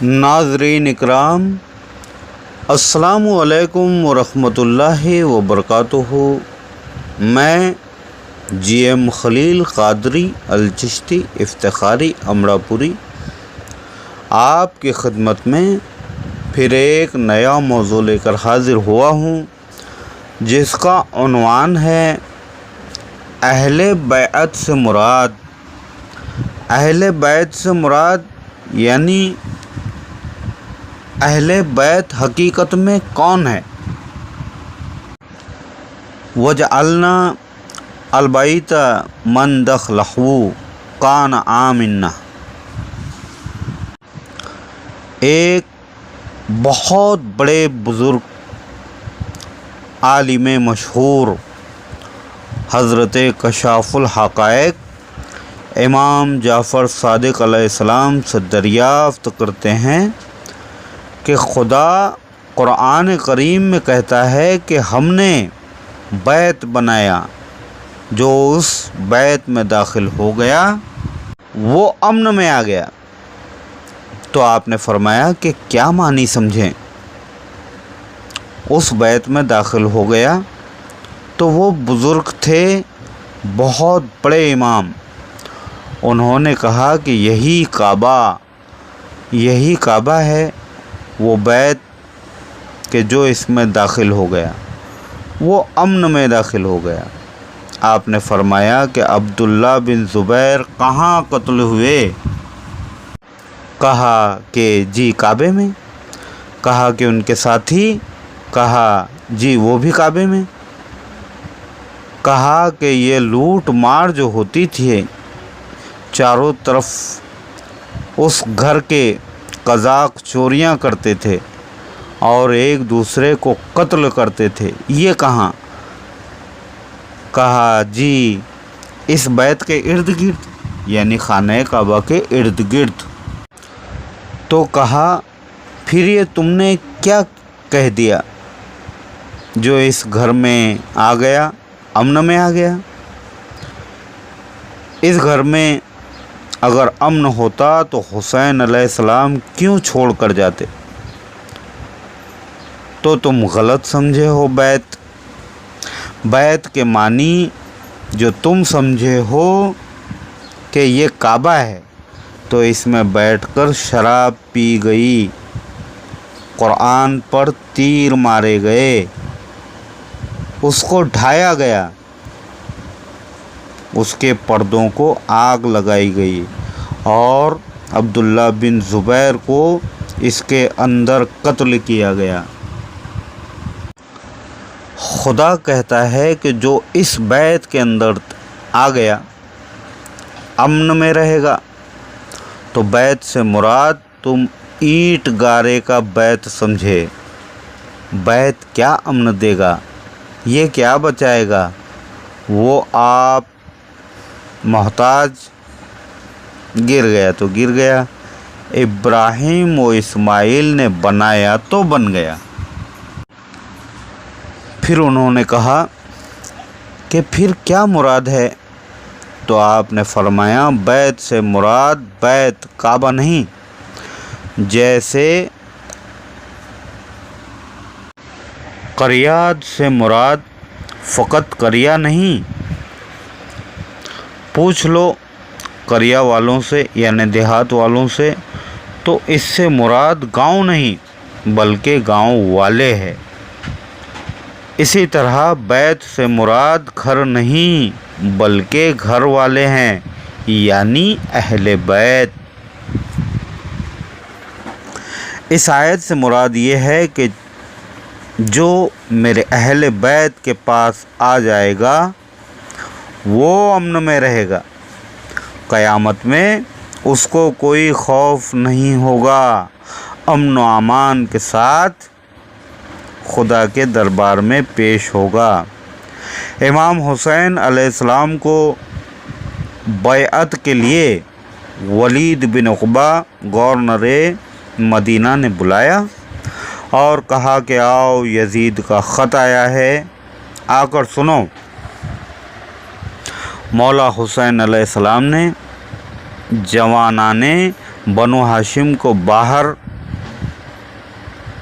ناظرین اکرام، السلام علیکم ورحمۃ وبرکاتہ۔ میں جی ایم خلیل قادری الچشتی افتخاری امراپوری آپ کی خدمت میں پھر ایک نیا موضوع لے کر حاضر ہوا ہوں، جس کا عنوان ہے اہل بیعت سے مراد۔ اہل بیت سے مراد یعنی اہل بیت حقیقت میں کون ہے؟ وَجَعَلْنَا الْبَيْتَ مَنْ دَخَلَهُ كَانَ آمِنًا۔ ایک بہت بڑے بزرگ عالم مشہور حضرت کشاف الحقائق امام جعفر صادق علیہ السلام سے دریافت کرتے ہیں کہ خدا قرآن کریم میں کہتا ہے کہ ہم نے بیت بنایا، جو اس بیت میں داخل ہو گیا وہ امن میں آ گیا۔ تو آپ نے فرمایا کہ کیا معنی سمجھیں؟ اس بیت میں داخل ہو گیا تو وہ بزرگ تھے، بہت بڑے امام۔ انہوں نے کہا کہ یہی کعبہ ہے، وہ بیت کہ جو اس میں داخل ہو گیا وہ امن میں داخل ہو گیا۔ آپ نے فرمایا کہ عبداللہ بن زبیر کہاں قتل ہوئے؟ کہا کہ جی کعبے میں۔ کہا کہ ان کے ساتھی؟ کہا جی وہ بھی کعبے میں۔ کہا کہ یہ لوٹ مار جو ہوتی تھی، چاروں طرف اس گھر کے قزاق چوریاں کرتے تھے اور ایک دوسرے کو قتل کرتے تھے، یہ کہاں؟ کہا جی اس بیت کے ارد گرد، یعنی خانہ کعبہ کے ارد گرد۔ تو کہا پھر یہ تم نے کیا کہہ دیا جو اس گھر میں آ گیا، امن میں آ گیا؟ اس گھر میں اگر امن ہوتا تو حسین علیہ السلام کیوں چھوڑ کر جاتے؟ تو تم غلط سمجھے ہو۔ بیت کے معنی جو تم سمجھے ہو کہ یہ کعبہ ہے، تو اس میں بیٹھ کر شراب پی گئی، قرآن پر تیر مارے گئے، اس کو ڈھایا گیا، اس کے پردوں کو آگ لگائی گئی اور عبداللہ بن زبیر کو اس کے اندر قتل کیا گیا۔ خدا کہتا ہے کہ جو اس بیت کے اندر آ گیا امن میں رہے گا۔ تو بیت سے مراد تم اینٹ گارے کا بیت سمجھے۔ بیت کیا امن دے گا؟ یہ کیا بچائے گا؟ وہ آپ محتاج، گر گیا تو گر گیا، ابراہیم و اسماعیل نے بنایا تو بن گیا۔ پھر انہوں نے کہا کہ پھر کیا مراد ہے؟ تو آپ نے فرمایا بیت سے مراد بیت کعبہ نہیں، جیسے قریات سے مراد فقط قریہ نہیں۔ پوچھ لو قریہ والوں سے یعنی دیہات والوں سے، تو اس سے مراد گاؤں نہیں بلکہ گاؤں والے ہیں۔ اسی طرح بیت سے مراد گھر نہیں بلکہ گھر والے ہیں، یعنی اہل بیت۔ اس آیت سے مراد یہ ہے کہ جو میرے اہل بیت کے پاس آ جائے گا وہ امن میں رہے گا، قیامت میں اس کو کوئی خوف نہیں ہوگا، امن و امان کے ساتھ خدا کے دربار میں پیش ہوگا۔ امام حسین علیہ السلام کو بیعت کے لیے ولید بن عقبہ گورنر مدینہ نے بلایا اور کہا کہ آؤ یزید کا خط آیا ہے، آ کر سنو۔ مولا حسین علیہ السلام نے جوانان بنو ہاشم کو باہر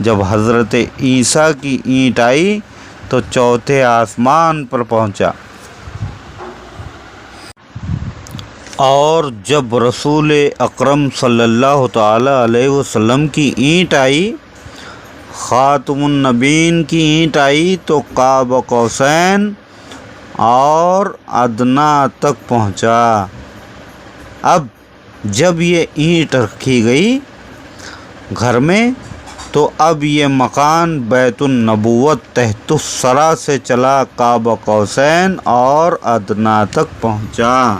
جب حضرت عیسیٰ کی اینٹ آئی تو چوتھے آسمان پر پہنچا، اور جب رسول اکرم صلی اللہ تعالی علیہ وسلم کی اینٹ آئی، خاتم النبیین کی اینٹ آئی، تو قاب قوسین اور ادنا تک پہنچا۔ اب جب یہ اینٹ رکھی گئی گھر میں تو اب یہ مکان بیت النبوت تحت الثری سے چلا قاب قوسین اور ادنا تک پہنچا۔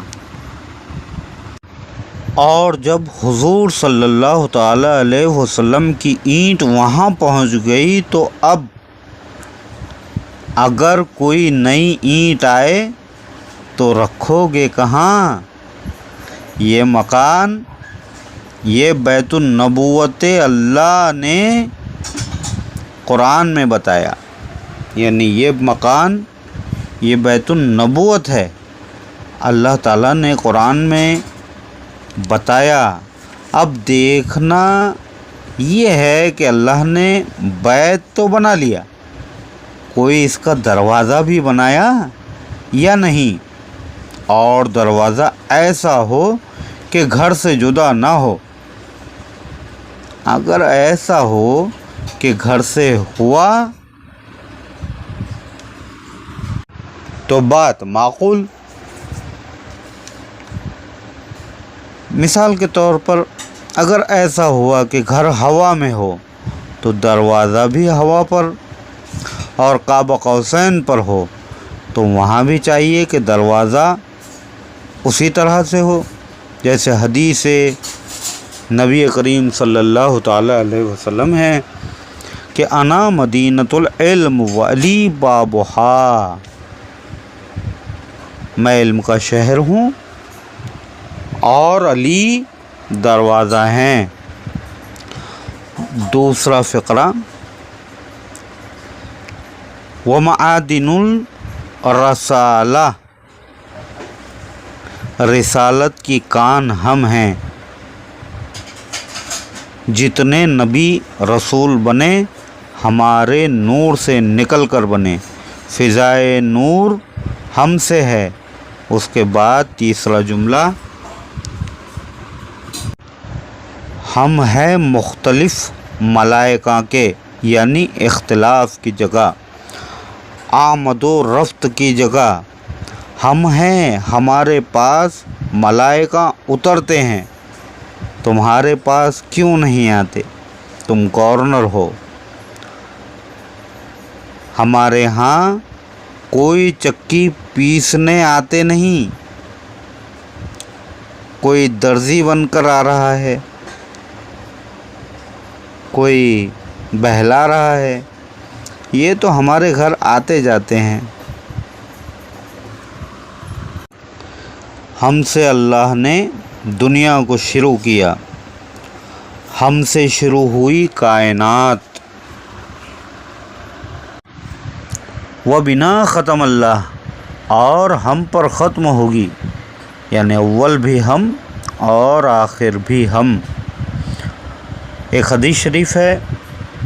اور جب حضور صلی اللہ تعالی علیہ وسلم کی اینٹ وہاں پہنچ گئی تو اب اگر کوئی نئی اینٹ آئے تو رکھو گے کہاں؟ یہ مکان، یہ بیت النبوت اللہ نے قرآن میں بتایا، یعنی یہ مکان، یہ بیت النبوت ہے، اللہ تعالیٰ نے قرآن میں بتایا۔ اب دیکھنا یہ ہے کہ اللہ نے بیت تو بنا لیا، کوئی اس کا دروازہ بھی بنایا یا نہیں، اور دروازہ ایسا ہو کہ گھر سے جدا نہ ہو۔ اگر ایسا ہو کہ گھر سے ہوا تو بات معقول۔ مثال کے طور پر اگر ایسا ہوا کہ گھر ہوا میں ہو تو دروازہ بھی ہوا پر اور قاب قوسین پر ہو، تو وہاں بھی چاہیے کہ دروازہ اسی طرح سے ہو، جیسے حدیث نبی کریم صلی اللہ تعالی علیہ وسلم ہے کہ انا مدینۃ العلم وعلی بابھا، میں علم کا شہر ہوں اور علی دروازہ ہیں۔ دوسرا فقرہ، ومعادن الرسالہ، رسالت کی کان ہم ہیں۔ جتنے نبی رسول بنے ہمارے نور سے نکل کر بنے، فضائے نور ہم سے ہے۔ اس کے بعد تیسرا جملہ، ہم ہیں مختلف ملائکہ کے، یعنی اختلاف کی جگہ، آمد و رفت کی جگہ ہم ہیں، ہمارے پاس ملائکہ اترتے ہیں، تمہارے پاس کیوں نہیں آتے؟ تم گورنر ہو۔ ہمارے ہاں کوئی چکی پیسنے آتے نہیں، کوئی درزی بن کر آ رہا ہے، کوئی بہلا رہا ہے، یہ تو ہمارے گھر آتے جاتے ہیں۔ ہم سے اللہ نے دنیا کو شروع کیا، ہم سے شروع ہوئی کائنات، وبنا ختم اللہ، اور ہم پر ختم ہوگی، یعنی اول بھی ہم اور آخر بھی ہم۔ ایک حدیث شریف ہے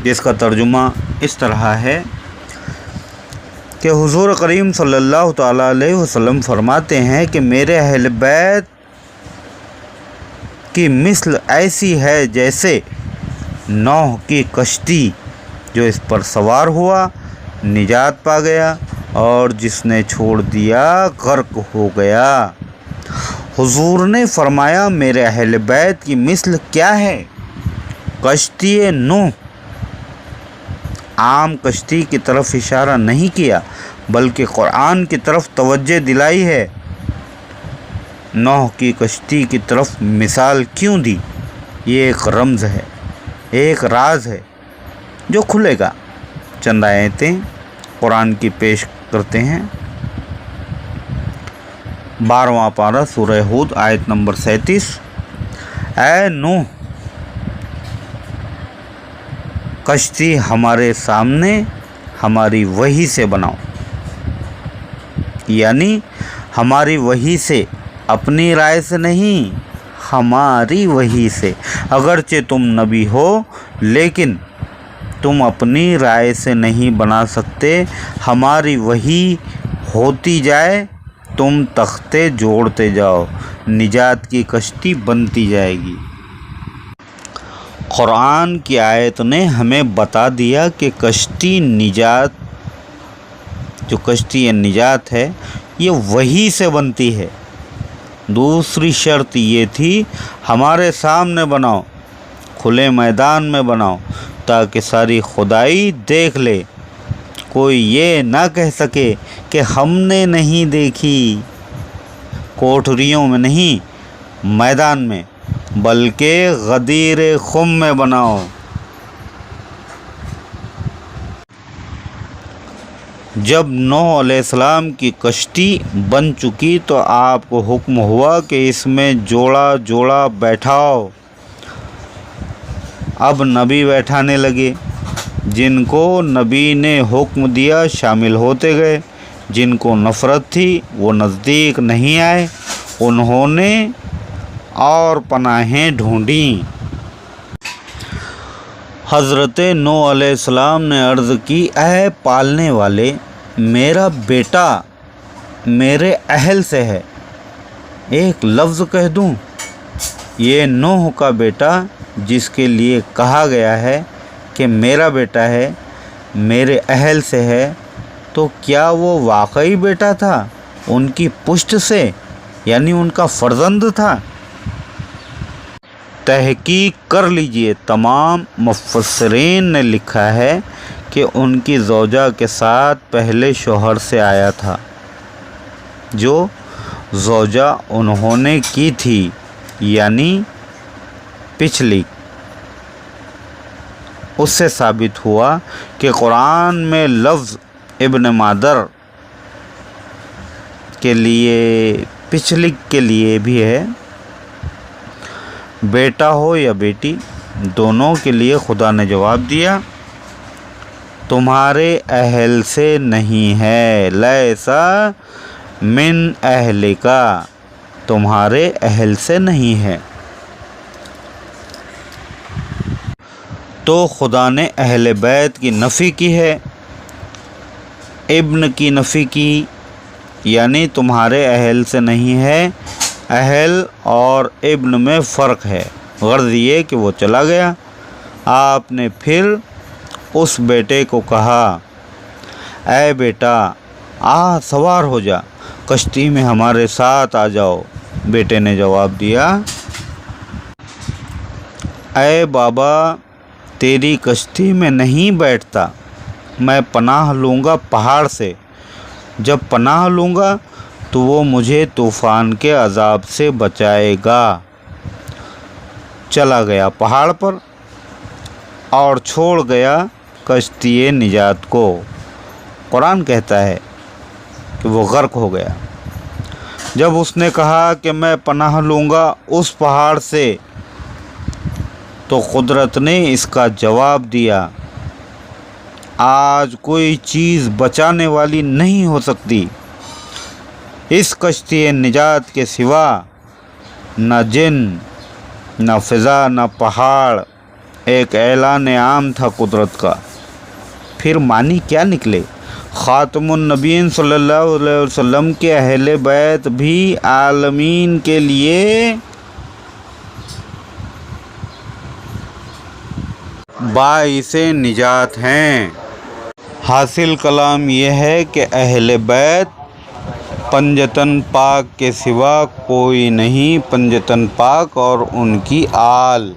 جس کا ترجمہ اس طرح ہے کہ حضور کریم صلی اللہ تعالیٰ علیہ وسلم فرماتے ہیں کہ میرے اہل بیت کی مثل ایسی ہے جیسے نوح کی کشتی، جو اس پر سوار ہوا نجات پا گیا اور جس نے چھوڑ دیا غرق ہو گیا۔ حضور نے فرمایا میرے اہل بیت کی مثل کیا ہے؟ کشتی نوح۔ عام کشتی کی طرف اشارہ نہیں کیا بلکہ قرآن کی طرف توجہ دلائی ہے۔ نوح کی کشتی کی طرف مثال کیوں دی؟ یہ ایک رمز ہے، ایک راز ہے جو کھلے گا۔ چند آیتیں قرآن کی پیش کرتے ہیں۔ 12واں پارہ سورہ ہود آیت نمبر 37، اے نوح، کشتی ہمارے سامنے ہماری وحی سے بناؤ، یعنی ہماری وحی سے، اپنی رائے سے نہیں، ہماری وحی سے۔ اگرچہ تم نبی ہو لیکن تم اپنی رائے سے نہیں بنا سکتے، ہماری وحی ہوتی جائے تم تختے جوڑتے جاؤ، نجات کی کشتی بنتی جائے گی۔ قرآن کی آیت نے ہمیں بتا دیا کہ کشتی نجات، جو کشتی نجات ہے یہ وحی سے بنتی ہے۔ دوسری شرط یہ تھی ہمارے سامنے بناؤ، کھلے میدان میں بناؤ تاکہ ساری خدائی دیکھ لے، کوئی یہ نہ کہہ سکے کہ ہم نے نہیں دیکھی۔ کوٹھریوں میں نہیں، میدان میں، بلکہ غدیر خم میں بناؤ۔ جب نوح علیہ السلام کی کشتی بن چکی تو آپ کو حکم ہوا کہ اس میں جوڑا جوڑا بیٹھاؤ۔ اب نبی بیٹھانے لگے، جن کو نبی نے حکم دیا شامل ہوتے گئے، جن کو نفرت تھی وہ نزدیک نہیں آئے، انہوں نے اور پناہیں ڈھونڈیں۔ حضرت نوح علیہ السلام نے عرض کی، اے پالنے والے، میرا بیٹا میرے اہل سے ہے، ایک لفظ کہہ دوں؟ یہ نوح کا بیٹا جس کے لیے کہا گیا ہے کہ میرا بیٹا ہے، میرے اہل سے ہے، تو کیا وہ واقعی بیٹا تھا ان کی پشت سے، یعنی ان کا فرزند تھا؟ تحقیق کر لیجئے، تمام مفسرین نے لکھا ہے کہ ان کی زوجہ کے ساتھ پہلے شوہر سے آیا تھا۔ جو زوجہ انہوں نے کی تھی یعنی پچھلی، اس سے ثابت ہوا کہ قرآن میں لفظ ابن مادر کے لیے، پچھلی کے لیے بھی ہے، بیٹا ہو یا بیٹی دونوں کے لیے خدا نے جواب دیا، تمہارے اہل سے نہیں ہے، لیسا من اہلکا، تمہارے اہل سے نہیں ہے۔ تو خدا نے اہل بیت کی نفی کی ہے، ابن کی نفی کی، یعنی تمہارے اہل سے نہیں ہے۔ اہل اور ابن میں فرق ہے، غرض یہ کہ وہ چلا گیا۔ آپ نے پھر اس بیٹے کو کہا، اے بیٹا آ سوار ہو جا، کشتی میں ہمارے ساتھ آ جاؤ۔ بیٹے نے جواب دیا، اے بابا تیری کشتی میں نہیں بیٹھتا، میں پناہ لوں گا پہاڑ سے، جب پناہ لوں گا تو وہ مجھے طوفان کے عذاب سے بچائے گا۔ چلا گیا پہاڑ پر اور چھوڑ گیا کشتی نجات کو۔ قرآن کہتا ہے کہ وہ غرق ہو گیا۔ جب اس نے کہا کہ میں پناہ لوں گا اس پہاڑ سے، تو قدرت نے اس کا جواب دیا، آج کوئی چیز بچانے والی نہیں ہو سکتی اس کشتی نجات کے سوا، نہ جن، نہ فضا، نہ پہاڑ۔ ایک اعلان عام تھا قدرت کا۔ پھر معنی کیا نکلے؟ خاتم النبیین صلی اللہ علیہ وسلم کے اہل بیت بھی عالمین کے لیے باعث نجات ہیں۔ حاصل کلام یہ ہے کہ اہل بیت پنجتن پاک کے سوا کوئی نہیں، پنجتن پاک اور ان کی آل۔